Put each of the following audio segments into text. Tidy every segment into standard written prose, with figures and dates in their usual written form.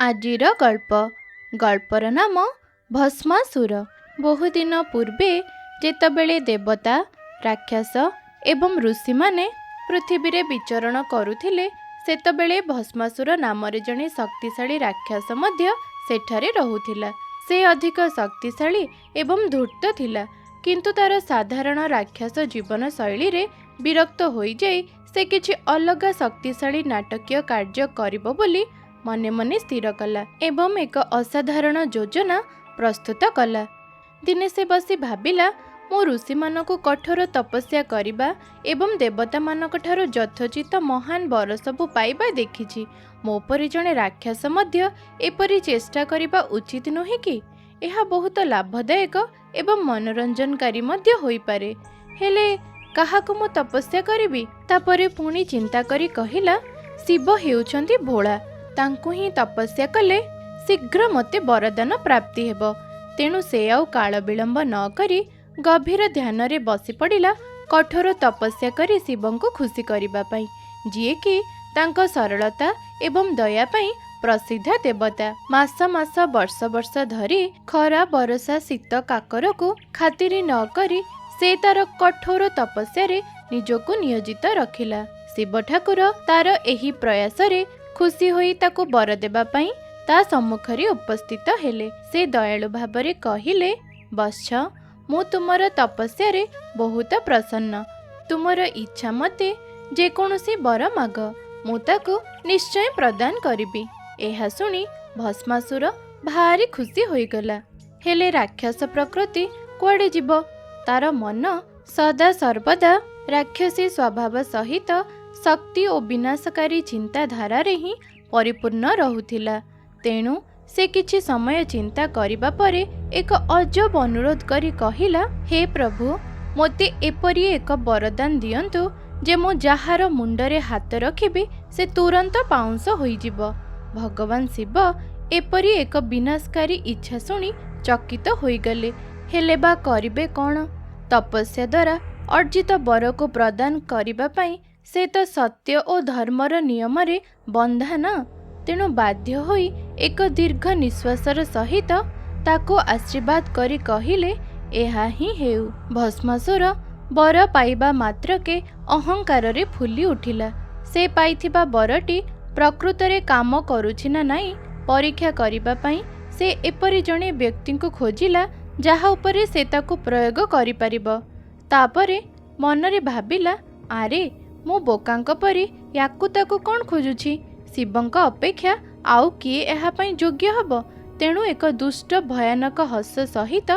ଆଜିର ଗଳ୍ପର ନାମ ଭସ୍ମାସୁର। ବହୁଦିନ ପୂର୍ବେ ଯେତେବେଳେ ଦେବତା, ରାକ୍ଷସ ଏବଂ ଋଷିମାନେ ପୃଥିବୀରେ ବିଚରଣ କରୁଥିଲେ, ସେତେବେଳେ ଭସ୍ମାସୁର ନାମରେ ଜଣେ ଶକ୍ତିଶାଳୀ ରାକ୍ଷସ ମଧ୍ୟ ସେଠାରେ ରହୁଥିଲା। ସେ ଅଧିକ ଶକ୍ତିଶାଳୀ ଏବଂ ଧୂର୍ତ୍ତ ଥିଲା, କିନ୍ତୁ ତାର ସାଧାରଣ ରାକ୍ଷସ ଜୀବନ ଶୈଳୀରେ ବିରକ୍ତ ହୋଇଯାଇ ସେ କିଛି ଅଲଗା ଶକ୍ତିଶାଳୀ ନାଟକୀୟ କାର୍ଯ୍ୟ କରିବ ବୋଲି ମନେ ମନେ ସ୍ଥିର କଲା ଏବଂ ଏକ ଅସାଧାରଣ ଯୋଜନା ପ୍ରସ୍ତୁତ କଲା। ଦିନେ ସେ ବସି ଭାବିଲା, ମୁଁ ଋଷିମାନଙ୍କୁ କଠୋର ତପସ୍ୟା କରିବା ଏବଂ ଦେବତାମାନଙ୍କ ଠାରୁ ଯଥୋଚିତ ମହାନ ବର ସବୁ ପାଇବା ଦେଖିଛି। ମୋ ପରି ଜଣେ ରାକ୍ଷସ ମଧ୍ୟ ଏପରି ଚେଷ୍ଟା କରିବା ଉଚିତ ନୁହେଁ କି? ଏହା ବହୁତ ଲାଭଦାୟକ ଏବଂ ମନୋରଞ୍ଜନକାରୀ ମଧ୍ୟ ହୋଇପାରେ। ହେଲେ କାହାକୁ ମୁଁ ତପସ୍ୟା କରିବି? ତାପରେ ପୁଣି ଚିନ୍ତା କରି କହିଲା, ଶିବ ହେଉଛନ୍ତି ଭୋଳା, ତାଙ୍କୁ ହିଁ ତପସ୍ୟା କଲେ ଶୀଘ୍ର ମୋତେ ବରଦାନ ପ୍ରାପ୍ତି ହେବ। ତେଣୁ ସେ ଆଉ କାଳ ବିଳମ୍ବ ନ କରି ଗଭୀର ଧ୍ୟାନରେ ବସି ପଡ଼ିଲା କଠୋର ତପସ୍ୟା କରି ଶିବଙ୍କୁ ଖୁସି କରିବା ପାଇଁ, ଯିଏକି ତାଙ୍କ ସରଳତା ଏବଂ ଦୟା ପାଇଁ ପ୍ରସିଦ୍ଧ ଦେବତା। ମାସ ମାସ ବର୍ଷ ବର୍ଷ ଧରି ଖରା ବରଷା ଶୀତ କାକରକୁ ଖାତିର ନ କରି ସେ ତାର କଠୋର ତପସ୍ୟାରେ ନିଜକୁ ନିୟୋଜିତ ରଖିଲା। ଶିବ ଠାକୁର ତାର ଏହି ପ୍ରୟାସରେ ଖୁସି ହୋଇ ତାକୁ ବର ଦେବା ପାଇଁ ତା ସମ୍ମୁଖରେ ଉପସ୍ଥିତ ହେଲେ। ସେ ଦୟାଳୁ ଭାବରେ କହିଲେ, ବତ୍ସ, ମୁଁ ତୁମର ତପସ୍ୟାରେ ବହୁତ ପ୍ରସନ୍ନ। ତୁମର ଇଚ୍ଛା ମତେ ଯେକୌଣସି ବର ମାଗ, ମୁଁ ତାକୁ ନିଶ୍ଚୟ ପ୍ରଦାନ କରିବି। ଏହା ଶୁଣି ଭସ୍ମାସୁର ଭାରି ଖୁସି ହୋଇଗଲା। ହେଲେ ରାକ୍ଷସ ପ୍ରକୃତି କୁଆଡ଼େ ଯିବ? ତାର ମନ ସଦା ସର୍ବଦା ରାକ୍ଷସୀ ସ୍ୱଭାବ ସହିତ ଶକ୍ତି ଓ ବିନାଶକାରୀ ଚିନ୍ତାଧାରାରେ ହିଁ ପରିପୂର୍ଣ୍ଣ ରହୁଥିଲା। ତେଣୁ ସେ କିଛି ସମୟ ଚିନ୍ତା କରିବା ପରେ ଏକ ଅଜବ ଅନୁରୋଧ କରି କହିଲା, ହେ ପ୍ରଭୁ, ମୋତେ ଏପରି ଏକ ବରଦାନ ଦିଅନ୍ତୁ ଯେ ମୁଁ ଯାହାର ମୁଣ୍ଡରେ ହାତ ରଖିବି ସେ ତୁରନ୍ତ ପାଉଁଶ ହୋଇଯିବ। ଭଗବାନ ଶିବ ଏପରି ଏକ ବିନାଶକାରୀ ଇଚ୍ଛା ଶୁଣି ଚକିତ ହୋଇଗଲେ। ହେଲେ ବା କରିବେ କ'ଣ? ତପସ୍ୟା ଦ୍ୱାରା ଅର୍ଜିତ ବରକୁ ପ୍ରଦାନ କରିବା ପାଇଁ ସେ ତ ସତ୍ୟ ଓ ଧର୍ମର ନିୟମରେ ବନ୍ଧା ନା। ତେଣୁ ବାଧ୍ୟ ହୋଇ ଏକ ଦୀର୍ଘ ନିଶ୍ୱାସର ସହିତ ତାକୁ ଆଶୀର୍ବାଦ କରି କହିଲେ, ଏହା ହିଁ ହେଉ। ଭସ୍ମାସୁର ବର ପାଇବା ମାତ୍ରକେ ଅହଙ୍କାରରେ ଫୁଲି ଉଠିଲା। ସେ ପାଇଥିବା ବରଟି ପ୍ରକୃତରେ କାମ କରୁଛି ନା ନାହିଁ ପରୀକ୍ଷା କରିବା ପାଇଁ ସେ ଏପରି ଜଣେ ବ୍ୟକ୍ତିଙ୍କୁ ଖୋଜିଲା ଯାହା ଉପରେ ସେ ତାକୁ ପ୍ରୟୋଗ କରିପାରିବ। ତାପରେ ମନରେ ଭାବିଲା, ଆରେ ମୁଁ ବୋକାଙ୍କ ପରି ୟାକୁ ତାକୁ କ'ଣ ଖୋଜୁଛି? ଶିବଙ୍କ ଅପେକ୍ଷା ଆଉ କିଏ ଏହା ପାଇଁ ଯୋଗ୍ୟ ହେବ? ତେଣୁ ଏକ ଦୁଷ୍ଟ ଭୟାନକ ହସ ସହିତ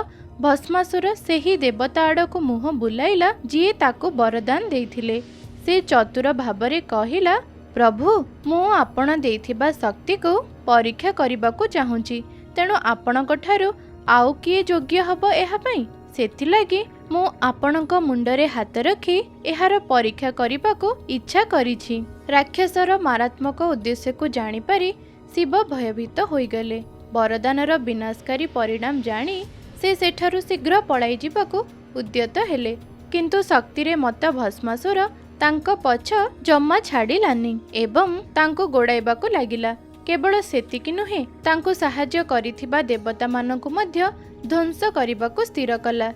ଭସ୍ମାସୁର ସେହି ଦେବତା ଆଡ଼କୁ ମୁହଁ ବୁଲାଇଲା ଯିଏ ତାକୁ ବରଦାନ ଦେଇଥିଲେ। ସେ ଚତୁର ଭାବରେ କହିଲା, ପ୍ରଭୁ, ମୁଁ ଆପଣ ଦେଇଥିବା ଶକ୍ତିକୁ ପରୀକ୍ଷା କରିବାକୁ ଚାହୁଁଛି। ତେଣୁ ଆପଣଙ୍କ ଠାରୁ ଆଉ କିଏ ଯୋଗ୍ୟ ହେବ ଏହା ପାଇଁ? ସେଥିଲାଗି ମୁଁ ଆପଣଙ୍କ ମୁଣ୍ଡରେ ହାତ ରଖି ଏହାର ପରୀକ୍ଷା କରିବାକୁ ଇଚ୍ଛା କରିଛି। ରାକ୍ଷସର ମାରାତ୍ମକ ଉଦ୍ଦେଶ୍ୟକୁ ଜାଣିପାରି ଶିବ ଭୟଭୀତ ହୋଇଗଲେ। ବରଦାନର ବିନାଶକାରୀ ପରିଣାମ ଜାଣି ସେ ସେଠାରୁ ଶୀଘ୍ର ପଳାଇ ଯିବାକୁ ଉଦ୍ୟତ ହେଲେ। କିନ୍ତୁ ଶକ୍ତିରେ ମତ୍ତ ଭସ୍ମାସୁର ତାଙ୍କ ପଛ ଜମା ଛାଡ଼ିଲାନି ଏବଂ ତାଙ୍କୁ ଗୋଡ଼ାଇବାକୁ ଲାଗିଲା। କେବଳ ସେତିକି ନୁହେଁ, ତାଙ୍କୁ ସାହାଯ୍ୟ କରିଥିବା ଦେବତାମାନଙ୍କୁ ମଧ୍ୟ ଧ୍ୱଂସ କରିବାକୁ ସ୍ଥିର କଲା।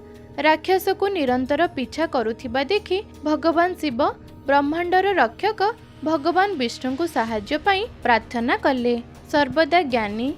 ରାକ୍ଷସକୁ ନିରନ୍ତର ପିଛା କରୁଥିବା ଦେଖି ଭଗବାନ ଶିବ ବ୍ରହ୍ମାଣ୍ଡର ରକ୍ଷକ ଭଗବାନ ବିଷ୍ଣୁଙ୍କୁ ସାହାଯ୍ୟ ପାଇଁ ପ୍ରାର୍ଥନା କଲେ। ସର୍ବଦା ଜ୍ଞାନୀ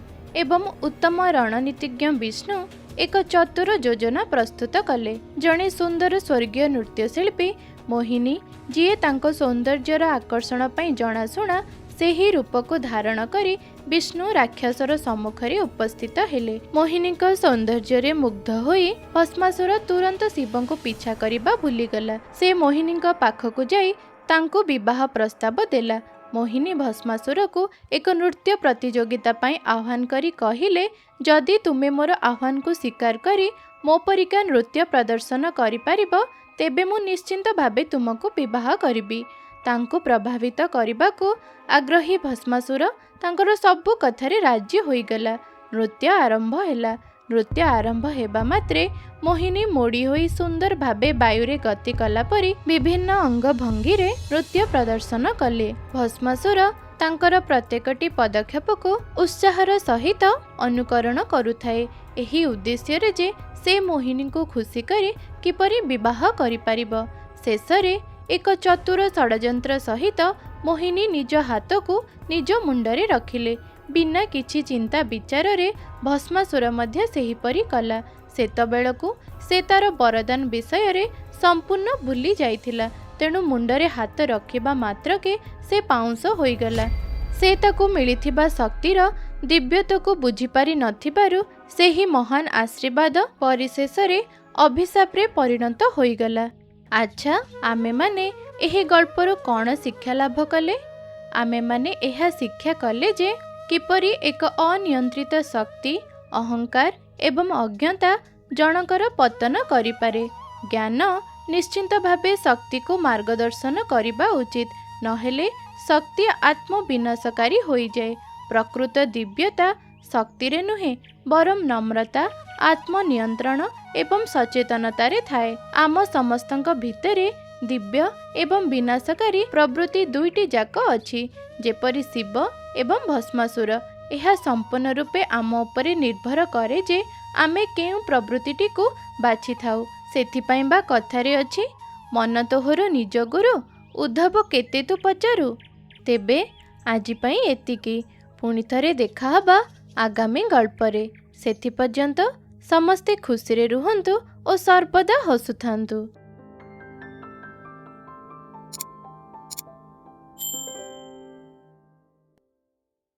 ଏବଂ ଉତ୍ତମ ରଣନୀତିଜ୍ଞ ବିଷ୍ଣୁ ଏକ ଚତୁର ଯୋଜନା ପ୍ରସ୍ତୁତ କଲେ। ଜଣେ ସୁନ୍ଦର ସ୍ୱର୍ଗୀୟ ନୃତ୍ୟଶିଳ୍ପୀ ମୋହିନୀ, ଯିଏ ତାଙ୍କ ସୌନ୍ଦର୍ଯ୍ୟର ଆକର୍ଷଣ ପାଇଁ ଜଣାଶୁଣା, ସେହି ରୂପକୁ ଧାରଣ କରି ବିଷ୍ଣୁ ରାକ୍ଷସର ସମ୍ମୁଖରେ ଉପସ୍ଥିତ ହେଲେ। ମୋହିନୀଙ୍କ ସୌନ୍ଦର୍ଯ୍ୟରେ ମୁଗ୍ଧ ହୋଇ ଭସ୍ମାସୁର ତୁରନ୍ତ ଶିବଙ୍କୁ ପିଛା କରିବା ଭୁଲିଗଲା। ସେ ମୋହିନୀଙ୍କ ପାଖକୁ ଯାଇ ତାଙ୍କୁ ବିବାହ ପ୍ରସ୍ତାବ ଦେଲା। ମୋହିନୀ ଭସ୍ମାସୁରକୁ ଏକ ନୃତ୍ୟ ପ୍ରତିଯୋଗିତା ପାଇଁ ଆହ୍ୱାନ କରି କହିଲେ, ଯଦି ତୁମେ ମୋର ଆହ୍ୱାନକୁ ସ୍ୱୀକାର କରି ମୋ ପରିକା ନୃତ୍ୟ ପ୍ରଦର୍ଶନ କରିପାରିବ, ତେବେ ମୁଁ ନିଶ୍ଚିନ୍ତ ଭାବେ ତୁମକୁ ବିବାହ କରିବି। ତାଙ୍କୁ ପ୍ରଭାବିତ କରିବାକୁ ଆଗ୍ରହୀ ଭସ୍ମାସୁର ତାଙ୍କର ସବୁ କଥାରେ ରାଜି ହୋଇଗଲା। ନୃତ୍ୟ ଆରମ୍ଭ ହେଲା। ନୃତ୍ୟ ଆରମ୍ଭ ହେବା ମାତ୍ରେ ମୋହିନୀ ମୋଡ଼ି ହୋଇ ସୁନ୍ଦର ଭାବେ ବାୟୁରେ ଗତି କଲା ପରି ବିଭିନ୍ନ ଅଙ୍ଗ ଭଙ୍ଗୀରେ ନୃତ୍ୟ ପ୍ରଦର୍ଶନ କଲେ। ଭସ୍ମାସୁର ତାଙ୍କର ପ୍ରତ୍ୟେକଟି ପଦକ୍ଷେପକୁ ଉତ୍ସାହର ସହିତ ଅନୁକରଣ କରୁଥାଏ, ଏହି ଉଦ୍ଦେଶ୍ୟରେ ଯେ ସେ ମୋହିନୀଙ୍କୁ ଖୁସି କରି କିପରି ବିବାହ କରିପାରିବ। ଶେଷରେ ଏକ ଚତୁର ଷଡ଼ଯନ୍ତ୍ର ସହିତ ମୋହିନୀ ନିଜ ହାତକୁ ନିଜ ମୁଣ୍ଡରେ ରଖିଲେ। ବିନା କିଛି ଚିନ୍ତା ବିଚାରରେ ଭସ୍ମାସୁର ମଧ୍ୟ ସେହିପରି କଲା। ସେତେବେଳକୁ ସେ ତାର ବରଦାନ ବିଷୟରେ ସମ୍ପୂର୍ଣ୍ଣ ଭୁଲି ଯାଇଥିଲା, ତେଣୁ ମୁଣ୍ଡରେ ହାତ ରଖିବା ମାତ୍ରକେ ସେ ପାଉଁଶ ହୋଇଗଲା। ସେ ତାକୁ ମିଳିଥିବା ଶକ୍ତିର ଦିବ୍ୟତାକୁ ବୁଝିପାରି ନଥିବାରୁ ସେହି ମହାନ ଆଶୀର୍ବାଦ ପରିଶେଷରେ ଅଭିଶାପରେ ପରିଣତ ହୋଇଗଲା। ଆଚ୍ଛା, ଆମେମାନେ ଏହି ଗଳ୍ପରୁ କ'ଣ ଶିକ୍ଷା ଲାଭ କଲେ? ଆମେମାନେ ଏହା ଶିକ୍ଷା କଲେ ଯେ କିପରି ଏକ ଅନିୟନ୍ତ୍ରିତ ଶକ୍ତି, ଅହଙ୍କାର ଏବଂ ଅଜ୍ଞତା ଜଣଙ୍କର ପତନ କରିପାରେ। ଜ୍ଞାନ ନିଶ୍ଚିନ୍ତ ଭାବେ ଶକ୍ତିକୁ ମାର୍ଗଦର୍ଶନ କରିବା ଉଚିତ, ନହେଲେ ଶକ୍ତି ଆତ୍ମବିନାଶକାରୀ ହୋଇଯାଏ। ପ୍ରକୃତ ଦିବ୍ୟତା ଶକ୍ତିରେ ନୁହେଁ, ବରଂ ନମ୍ରତା, ଆତ୍ମନିୟନ୍ତ୍ରଣ ଏବଂ ସଚେତନତାରେ ଥାଏ। ଆମ ସମସ୍ତଙ୍କ ଭିତରେ ଦିବ୍ୟ ଏବଂ ବିନାଶକାରୀ ପ୍ରବୃତ୍ତି ଦୁଇଟି ଯାକ ଅଛି, ଯେପରି ଶିବ ଏବଂ ଭସ୍ମାସୁର। ଏହା ସମ୍ପୂର୍ଣ୍ଣ ରୂପେ ଆମ ଉପରେ ନିର୍ଭର କରେ ଯେ ଆମେ କେଉଁ ପ୍ରବୃତ୍ତିଟିକୁ ବାଛିଥାଉ। ସେଥିପାଇଁ ବା କଥାରେ ଅଛି, ମନ ତୋହର ନିଜ ଗୁରୁ, ଉଦ୍ଧବ କେତେ ତୁ ପଚାରୁ। ତେବେ ଆଜି ପାଇଁ ଏତିକି। ପୁଣି ଥରେ ଦେଖାହେବା ଆଗାମୀ ଗଳ୍ପରେ। ସେଥିପର୍ଯ୍ୟନ୍ତ ସମସ୍ତେ ଖୁସିରେ ରୁହନ୍ତୁ ଓ ସର୍ବଦା ହସୁଥାନ୍ତୁ।